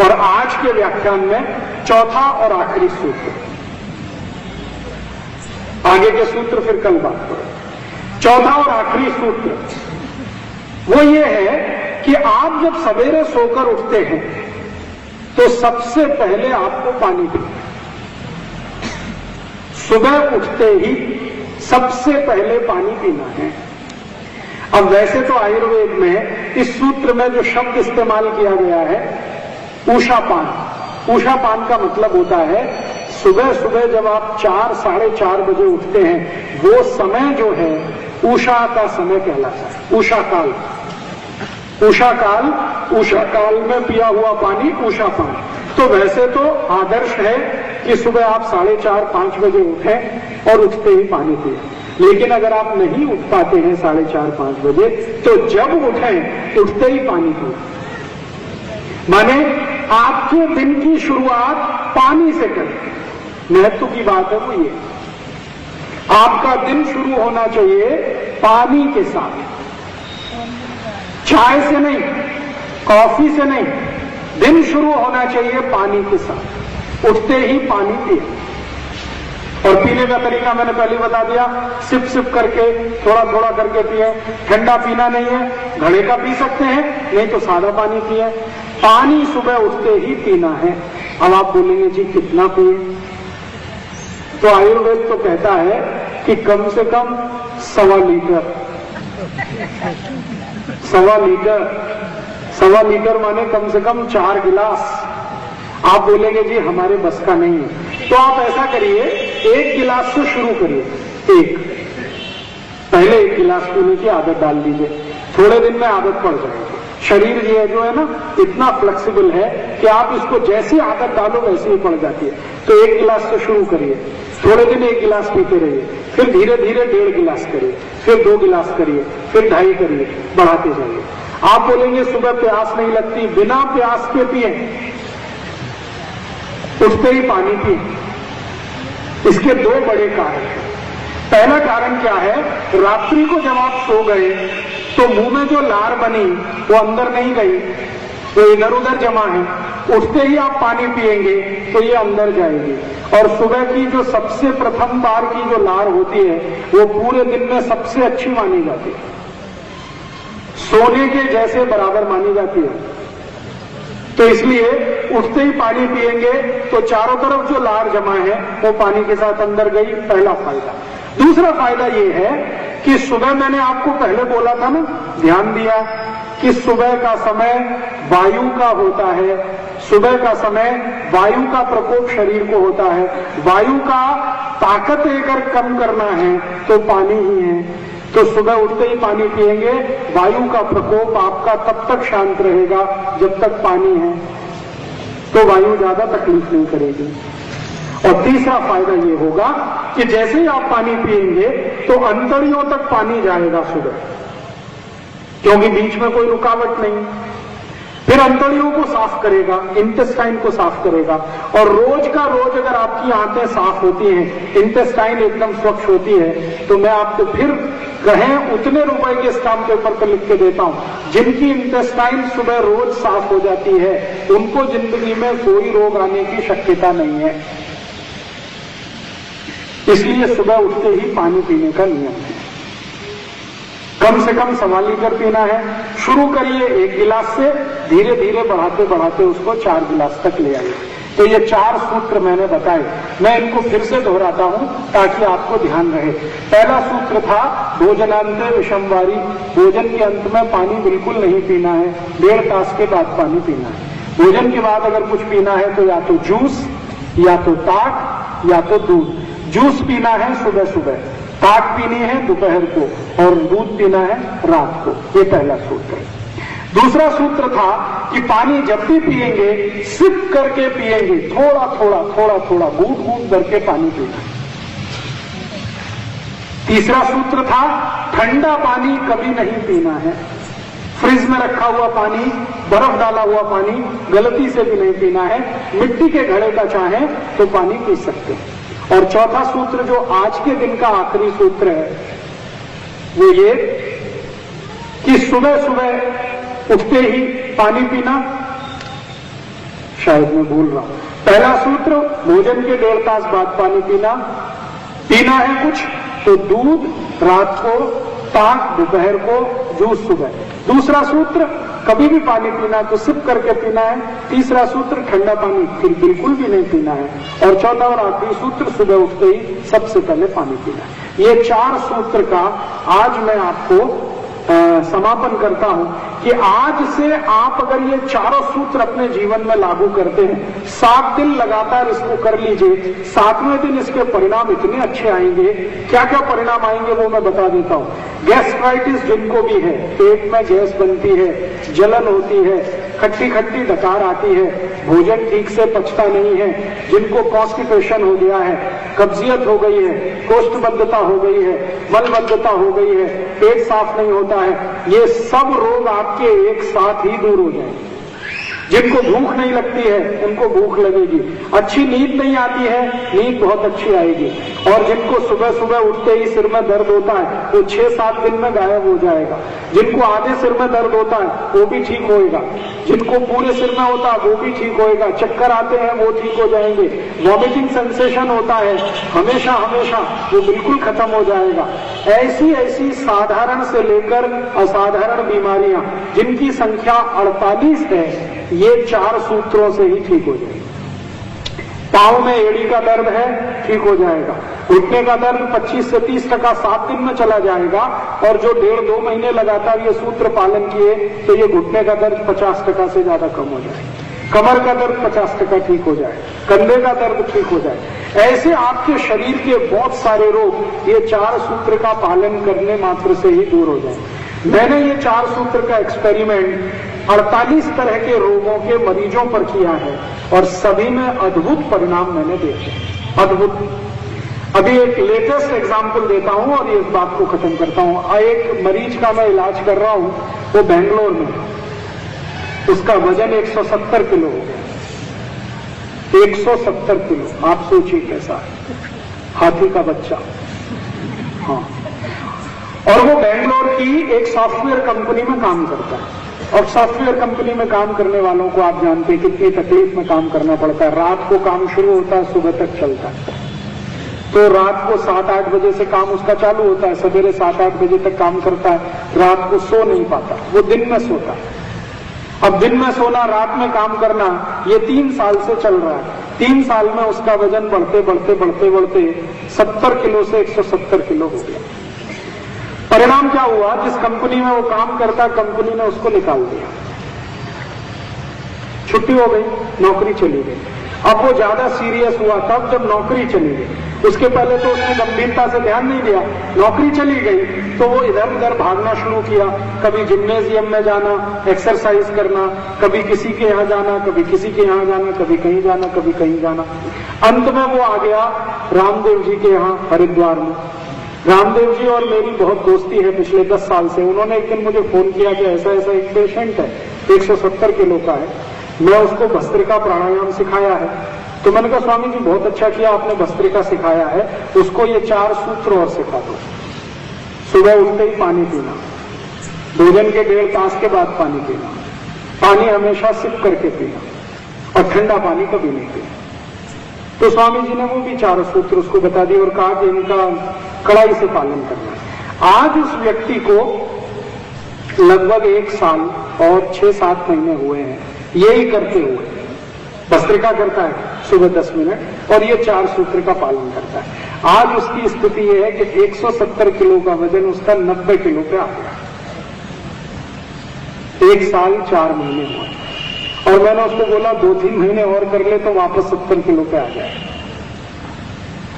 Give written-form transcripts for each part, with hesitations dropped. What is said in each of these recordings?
और आज के व्याख्यान में चौथा और आखिरी सूत्र, आगे के सूत्र फिर कल बात करें। चौथा और आखिरी सूत्र वो ये है कि आप जब सवेरे सोकर उठते हैं तो सबसे पहले आपको पानी पीना है। सुबह उठते ही सबसे पहले पानी पीना है। अब वैसे तो आयुर्वेद में इस सूत्र में जो शब्द इस्तेमाल किया गया है उषापान, उषापान का मतलब होता है सुबह सुबह जब आप 4 साढ़े 4 बजे उठते हैं वो समय जो है उषा का समय कहलाता है। उषा काल, उषा काल, उषा काल में पिया हुआ पानी उषापान। तो वैसे तो आदर्श है कि सुबह आप 4:30 5 बजे उठें और उठते ही पानी पिए, लेकिन अगर आप नहीं उठ पाते हैं 4:30 5 बजे तो जब उठें उठते ही पानी पिए। माने आपके दिन की शुरुआत पानी से करें। महत्व की बात है वो ये, आपका दिन शुरू होना चाहिए पानी के साथ, चाय से नहीं, कॉफी से नहीं, दिन शुरू होना चाहिए पानी के साथ। उठते ही पानी पिए। और पीने का तरीका मैंने पहले बता दिया, सिप सिप करके थोड़ा थोड़ा करके पिए। ठंडा पीना नहीं है, घड़े का पी सकते हैं, नहीं तो सादा पानी पिए। पानी सुबह उठते ही पीना है। अब आप बोलेंगे जी कितना पिए? तो आयुर्वेद तो कहता है कि कम से कम 1.25 लीटर, 1.25 लीटर, 1.25 लीटर माने कम से कम 4 गिलास। आप बोलेंगे जी हमारे बस का नहीं है, तो आप ऐसा करिए 1 गिलास से शुरू करिए। पहले 1 गिलास पीने की आदत डाल दीजिए, थोड़े दिन में आदत पड़ जाएगी। शरीर ये जो है ना इतना फ्लेक्सिबल है कि आप इसको जैसी आदत डालो वैसे ही पड़ जाती है। तो 1 गिलास से शुरू करिए, थोड़े दिन 1 गिलास पीते रहिए, फिर धीरे धीरे 1.5 गिलास करिए, फिर 2 गिलास करिए, फिर 2.5 करिए, बढ़ाते जाइए। आप बोलेंगे सुबह प्यास नहीं लगती, बिना प्यास के पिए, उठते ही पानी पिए। इसके 2 बड़े कारण हैं। पहला कारण क्या है, रात्रि को जब आप सो गए तो मुंह में जो लार बनी वो अंदर नहीं गई, वो इधर उधर जमा है। उठते ही आप पानी पिएंगे तो ये अंदर जाएगी, और सुबह की जो सबसे प्रथम बार की जो लार होती है वो पूरे दिन में सबसे अच्छी मानी जाती है, सोने के जैसे बराबर मानी जाती है। तो इसलिए उठते ही पानी पिएंगे तो चारों तरफ जो लार जमा है वो पानी के साथ अंदर गई, पहला फायदा। दूसरा फायदा ये है कि सुबह मैंने आपको पहले बोला था ना, ध्यान दिया कि सुबह का समय वायु का होता है, सुबह का समय वायु का प्रकोप शरीर को होता है। वायु का ताकत लेकर कम करना है तो पानी ही है। तो सुबह उठते ही पानी पिएंगे, वायु का प्रकोप आपका तब तक शांत रहेगा जब तक पानी है, तो वायु ज्यादा तकलीफ नहीं करेगी। और तीसरा फायदा ये होगा कि जैसे ही आप पानी पिएंगे तो अंतड़ियों तक पानी जाएगा सुबह, क्योंकि बीच में कोई रुकावट नहीं। फिर अंतड़ियों को साफ करेगा, इंटेस्टाइन को साफ करेगा। और रोज का रोज अगर आपकी आंतें साफ होती हैं, इंटेस्टाइन एकदम स्वच्छ होती है, तो मैं आपको फिर कहें उतने रुपए के स्टाम्प पेपर पर लिख के देता हूं। जिनकी इंटेस्टाइन सुबह रोज साफ हो जाती है उनको जिंदगी में कोई रोग आने की शक्यता नहीं है। इसलिए सुबह उठते ही पानी पीने का नियम है। कम से कम 1.25 लीटर पीना है। शुरू करिए 1 गिलास से, धीरे धीरे बढ़ाते बढ़ाते उसको 4 गिलास तक ले आइए। तो ये 4 सूत्र मैंने बताए, मैं इनको फिर से दोहराता हूं ताकि आपको ध्यान रहे। पहला सूत्र था भोजनांते विषमवारी, भोजन के अंत में पानी बिल्कुल नहीं पीना है, 1.5 तास के बाद पानी पीना है। भोजन के बाद अगर कुछ पीना है तो या तो जूस, या तो ताक, या तो दूध। जूस पीना है सुबह सुबह, ताक पीनी है दोपहर को, और दूध पीना है रात को। ये पहला सूत्र है। दूसरा सूत्र था कि पानी जब भी पिएंगे सिप करके पिएंगे, थोड़ा थोड़ा थोड़ा थोड़ा बूंद बूंद करके पानी पीना है। तीसरा सूत्र था ठंडा पानी कभी नहीं पीना है। फ्रिज में रखा हुआ पानी, बर्फ डाला हुआ पानी गलती से भी नहीं पीना है। मिट्टी के घड़े का चाहे तो पानी पी सकते हैं। और चौथा सूत्र जो आज के दिन का आखिरी सूत्र है वो ये कि सुबह सुबह उठते ही पानी पीना, शायद मैं भूल रहा हूं। पहला सूत्र, भोजन के 1.5 तास बाद पानी पीना है कुछ तो दूध रात को, ताक दोपहर को, जूस सुबह। दूसरा सूत्र, कभी भी पानी पीना तो सिप करके पीना है। तीसरा सूत्र, ठंडा पानी फिर बिल्कुल भी नहीं पीना है। और चौथा और आखिरी सूत्र, सुबह उठते ही सबसे पहले पानी पीना है। ये 4 सूत्र का आज मैं आपको समापन करता हूं कि आज से आप अगर ये चारों सूत्र अपने जीवन में लागू करते हैं, 7 दिन लगातार इसको कर लीजिए, 7वें दिन इसके परिणाम इतने अच्छे आएंगे। क्या क्या परिणाम आएंगे वो मैं बता देता हूं। गैस्ट्राइटिस जिनको भी है, पेट में गैस बनती है, जलन होती है, खट्टी खट्टी डकार आती है, भोजन ठीक से पचता नहीं है, जिनको कॉन्स्टिपेशन हो गया है, कब्जियत हो गई है, कोष्ठबद्धता हो गई है, मलबद्धता हो गई है, पेट साफ नहीं होता है, ये सब रोग आपके एक साथ ही दूर हो जाएंगे। जिनको भूख नहीं लगती है उनको भूख लगेगी, अच्छी नींद नहीं आती है, नींद बहुत अच्छी आएगी। और जिनको सुबह सुबह उठते ही सिर में दर्द होता है वो 6-7 दिन में गायब हो जाएगा। जिनको आधे सिर में दर्द होता है वो भी ठीक होएगा, जिनको पूरे सिर में होता है वो भी ठीक होएगा, चक्कर आते हैं वो ठीक हो जाएंगे, वॉमिटिंग सेंसेशन होता है हमेशा हमेशा वो बिल्कुल खत्म हो जाएगा। ऐसी ऐसी साधारण से लेकर असाधारण बीमारियां जिनकी संख्या 48 है, ये 4 सूत्रों से ही ठीक हो जाएगी। पांव में एड़ी का दर्द है, ठीक हो जाएगा। घुटने का दर्द 25 से 30% 7 दिन में चला जाएगा। और जो 1.5-2 महीने लगातार ये सूत्र पालन किए तो ये घुटने का दर्द 50% से ज्यादा कम हो जाएगा। कमर का दर्द 50% ठीक हो जाए, कंधे का दर्द ठीक हो जाए। ऐसे आपके शरीर के बहुत सारे रोग ये 4 सूत्र का पालन करने मात्र से ही दूर हो जाए। मैंने ये 4 सूत्र का एक्सपेरिमेंट 48 तरह के रोगों के मरीजों पर किया है और सभी में अद्भुत परिणाम मैंने देखे, अद्भुत। अभी एक लेटेस्ट एग्जाम्पल देता हूं और इस बात को खत्म करता हूं। एक मरीज का मैं इलाज कर रहा हूं, वो बेंगलोर में, उसका वजन 170 किलो हो गया। 170 किलो, आप सोचिए कैसा है, हाथी का बच्चा। हाँ, और वो बेंगलोर की एक सॉफ्टवेयर कंपनी में काम करता है। और सॉफ्टवेयर कंपनी में काम करने वालों को आप जानते हैं कितनी तकलीफ में काम करना पड़ता है। रात को काम शुरू होता है, सुबह तक चलता है। तो रात को 7-8 बजे से काम उसका चालू होता है, सवेरे 7-8 बजे तक काम करता है, रात को सो नहीं पाता, वो दिन में सोता है। अब दिन में सोना, रात में काम करना, ये 3 साल से चल रहा है। 3 साल में उसका वजन बढ़ते बढ़ते बढ़ते बढ़ते 70 किलो से 170 किलो हो गया। परिणाम क्या हुआ, जिस कंपनी में वो काम करता, कंपनी ने उसको निकाल दिया, छुट्टी हो गई, नौकरी चली गई। अब वो ज्यादा सीरियस हुआ तब जब नौकरी चली गई। उसके पहले तो उसने गंभीरता से ध्यान नहीं दिया, नौकरी चली गई तो वो इधर उधर भागना शुरू किया। कभी जिम्नेजियम में जाना, एक्सरसाइज करना, कभी किसी के यहां जाना, कभी किसी के यहां जाना, कभी कहीं जाना, कभी कहीं जाना। अंत में वो आ गया रामदेव जी के यहां हरिद्वार में। रामदेव जी और मेरी बहुत दोस्ती है पिछले 10 साल से। उन्होंने एक दिन मुझे फोन किया कि ऐसा ऐसा एक पेशेंट है, 170 किलो का है, मैं उसको भस्त्रिका प्राणायाम सिखाया है। तो मैंने कहा स्वामी जी बहुत अच्छा किया आपने, भस्त्रिका सिखाया है, उसको ये 4 सूत्र और सिखा दो। सुबह उठते ही पानी पीना, भोजन के 1.5 तास के बाद पानी पीना, पानी हमेशा सिप करके पीना और ठंडा पानी कभी नहीं पीना। तो स्वामी जी ने वो भी 4 सूत्र उसको बता दिए और कहा कि इनका कड़ाई से पालन करना है। आज उस व्यक्ति को लगभग 1 साल और 6-7 महीने हुए हैं यही करते हुए। भस्त्रिका करता है सुबह 10 मिनट और ये 4 सूत्र का पालन करता है। आज उसकी स्थिति यह है कि 170 किलो का वजन उसका 90 किलो पे आ गया। 1 साल 4 महीने हुए और मैंने उसको बोला 2-3 महीने और कर ले तो वापस 70 किलो पे आ जाए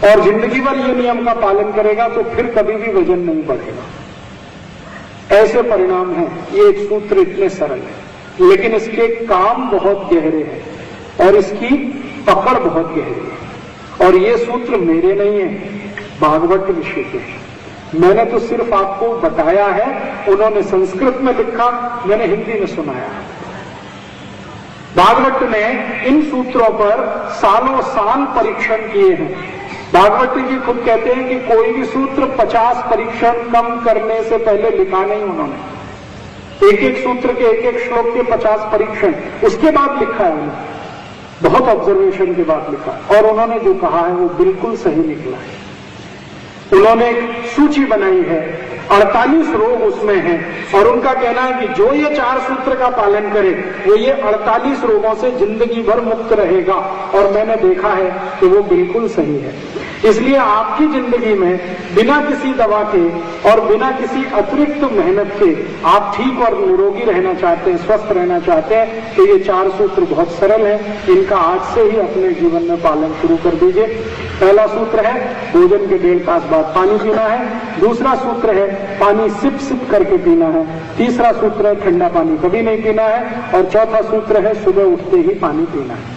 और जिंदगी भर ये नियम का पालन करेगा तो फिर कभी भी वजन नहीं बढ़ेगा। ऐसे परिणाम हैं। ये एक सूत्र इतने सरल है लेकिन इसके काम बहुत गहरे हैं और इसकी पकड़ बहुत गहरी है। और ये सूत्र मेरे नहीं है, भागवत ऋषि के हैं। मैंने तो सिर्फ आपको बताया है, उन्होंने संस्कृत में लिखा, मैंने हिंदी में सुनाया। भागवत ने इन सूत्रों पर सालों साल परीक्षण किए हैं। भागवत जी खुद कहते हैं कि कोई भी सूत्र 50 परीक्षण कम करने से पहले लिखा नहीं उन्होंने। एक एक सूत्र के एक एक श्लोक के 50 परीक्षण उसके बाद लिखा है उन्होंने। बहुत ऑब्जर्वेशन के बाद लिखा, और उन्होंने जो कहा है वो बिल्कुल सही निकला है। उन्होंने एक सूची बनाई है, 48 रोग उसमें हैं, और उनका कहना है कि जो ये 4 सूत्र का पालन करे वो ये 48 रोगों से जिंदगी भर मुक्त रहेगा, और मैंने देखा है कि वो बिल्कुल सही है। इसलिए आपकी जिंदगी में बिना किसी दवा के और बिना किसी अतिरिक्त मेहनत के आप ठीक और निरोगी रहना चाहते हैं, स्वस्थ रहना चाहते हैं, तो ये 4 सूत्र बहुत सरल है। इनका आज से ही अपने जीवन में पालन शुरू कर दीजिए। पहला सूत्र है भोजन के 1.5 तास बाद पानी पीना है। दूसरा सूत्र है पानी सिप सिप करके पीना है। तीसरा सूत्र है ठंडा पानी कभी नहीं पीना है। और चौथा सूत्र है सुबह उठते ही पानी पीना है।